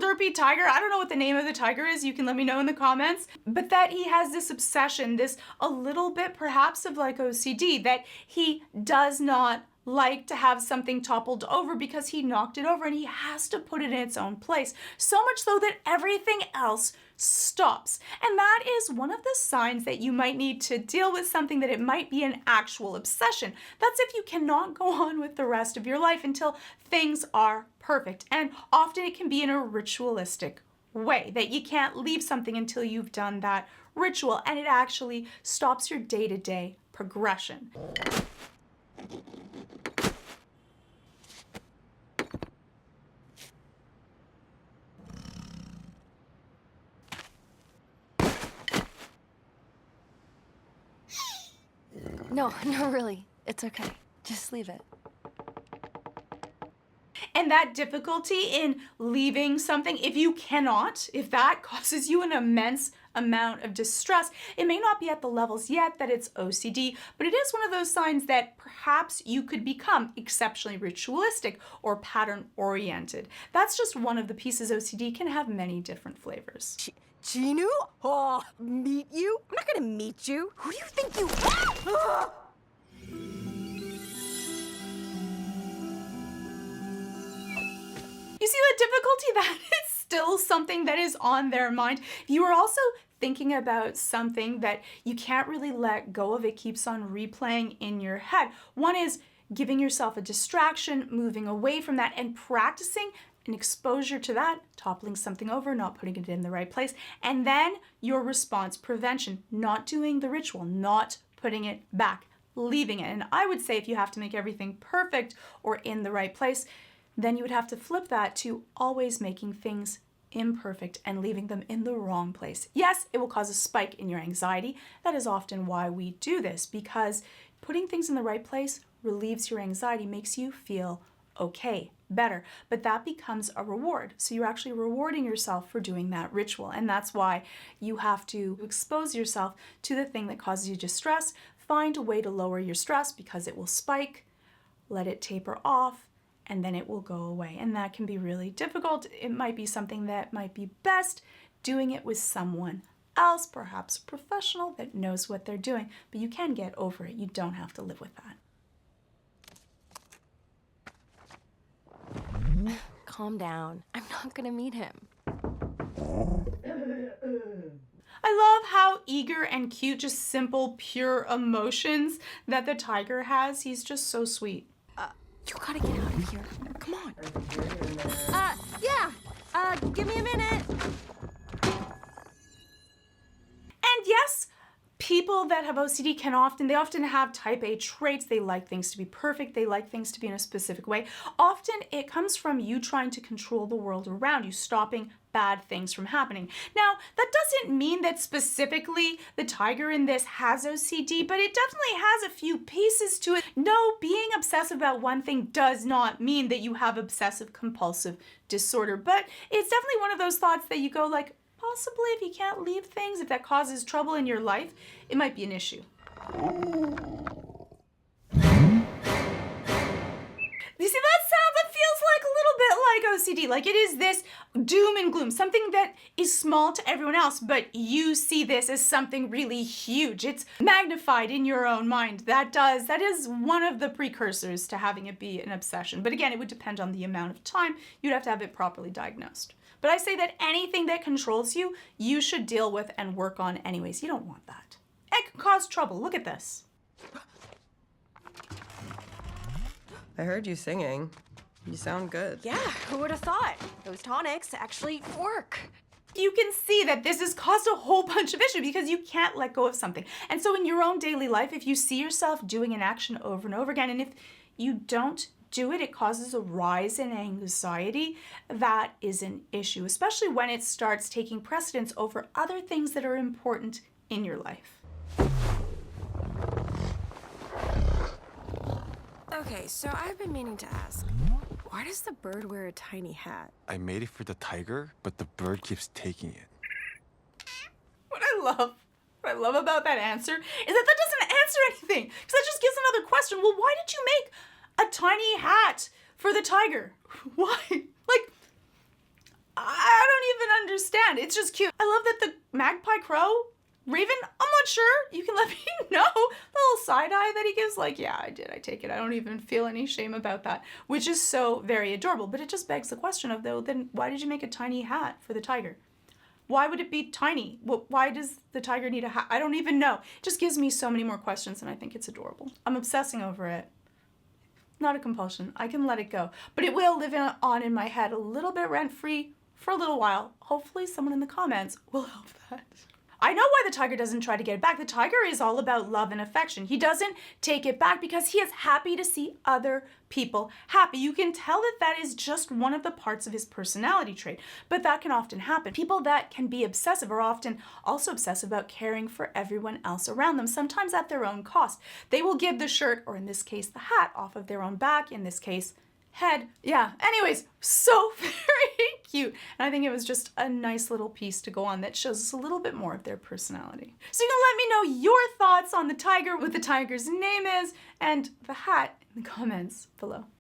slurpy tiger. I don't know what the name of the tiger is. You can let me know in the comments. But that he has this obsession, this a little bit perhaps of like OCD, that he does not like to have something toppled over because he knocked it over and he has to put it in its own place. So much so that everything else stops. And that is one of the signs that you might need to deal with something, that it might be an actual obsession. That's if you cannot go on with the rest of your life until things are perfect. And often it can be in a ritualistic way, that you can't leave something until you've done that ritual, and it actually stops your day-to-day progression. No, really. It's okay. Just leave it. And that difficulty in leaving something, if that causes you an immense amount of distress, it may not be at the levels yet that it's OCD, but it is one of those signs that perhaps you could become exceptionally ritualistic or pattern-oriented. That's just one of the pieces. OCD can have many different flavors. Chinu? Oh, meet you? I'm not gonna meet you. Who do you think you are? You see the difficulty? That is still something that is on their mind. If you are also thinking about something that you can't really let go of, it keeps on replaying in your head. One is giving yourself a distraction, moving away from that, and practicing an exposure to that, toppling something over, not putting it in the right place, and then your response prevention, not doing the ritual, not putting it back, leaving it. And I would say if you have to make everything perfect or in the right place, then you would have to flip that to always making things imperfect and leaving them in the wrong place. Yes, it will cause a spike in your anxiety. That is often why we do this, because putting things in the right place relieves your anxiety, makes you feel okay, better, but that becomes a reward. So you're actually rewarding yourself for doing that ritual. And that's why you have to expose yourself to the thing that causes you distress, find a way to lower your stress because it will spike, let it taper off, and then it will go away. And that can be really difficult. It might be something that might be best doing it with someone else, perhaps a professional that knows what they're doing, but you can get over it. You don't have to live with that. Calm down. I'm not gonna meet him. I love how eager and cute, just simple, pure emotions that the tiger has. He's just so sweet. You gotta get out of here. Come on. Give me a minute. And yes, people that have OCD they often have type A traits. They like things to be perfect. They like things to be in a specific way. Often it comes from you trying to control the world around you, stopping bad things from happening. Now, that doesn't mean that specifically the tiger in this has OCD, but it definitely has a few pieces to it. No, being obsessive about one thing does not mean that you have obsessive compulsive disorder, but it's definitely one of those thoughts that you go like, possibly if you can't leave things, if that causes trouble in your life, it might be an issue. You see, that feels like a little bit like OCD. Like it is this doom and gloom, something that is small to everyone else, but you see this as something really huge. It's magnified in your own mind. That is one of the precursors to having it be an obsession. But again, it would depend on the amount of time. You'd have to have it properly diagnosed. But I say that anything that controls you, you should deal with and work on anyways. You don't want that. It can cause trouble. Look at this. I heard you singing. You sound good. Yeah, who would have thought? Those tonics actually work. You can see that this has caused a whole bunch of issues because you can't let go of something. And so in your own daily life, if you see yourself doing an action over and over again, and if you don't do it, it causes a rise in anxiety. That is an issue, especially when it starts taking precedence over other things that are important in your life. Okay, so I've been meaning to ask, why does the bird wear a tiny hat? I made it for the tiger, but the bird keeps taking it. What I love about that answer is that doesn't answer anything, because that just gives another question. Well, why did you make a tiny hat for the tiger? Why? Like, I don't even understand. It's just cute. I love that the magpie crow, Raven, I'm not sure. You can let me know. The little side eye that he gives, like, yeah, I did. I take it. I don't even feel any shame about that, which is so very adorable. But it just begs the question of, though, then why did you make a tiny hat for the tiger? Why would it be tiny? Why does the tiger need a hat? I don't even know. It just gives me so many more questions, and I think it's adorable. I'm obsessing over it. Not a compulsion. I can let it go. But it will live on in my head a little bit rent-free for a little while. Hopefully someone in the comments will help that. I know why the tiger doesn't try to get it back. The tiger is all about love and affection. He doesn't take it back because he is happy to see other people happy. You can tell that that is just one of the parts of his personality trait, but that can often happen. People that can be obsessive are often also obsessive about caring for everyone else around them, sometimes at their own cost. They will give the shirt, or in this case, the hat, off of their own back, in this case, head. Yeah, anyways, so very cute. And I think it was just a nice little piece to go on that shows us a little bit more of their personality. So you can let me know your thoughts on the tiger, what the tiger's name is, and the hat in the comments below.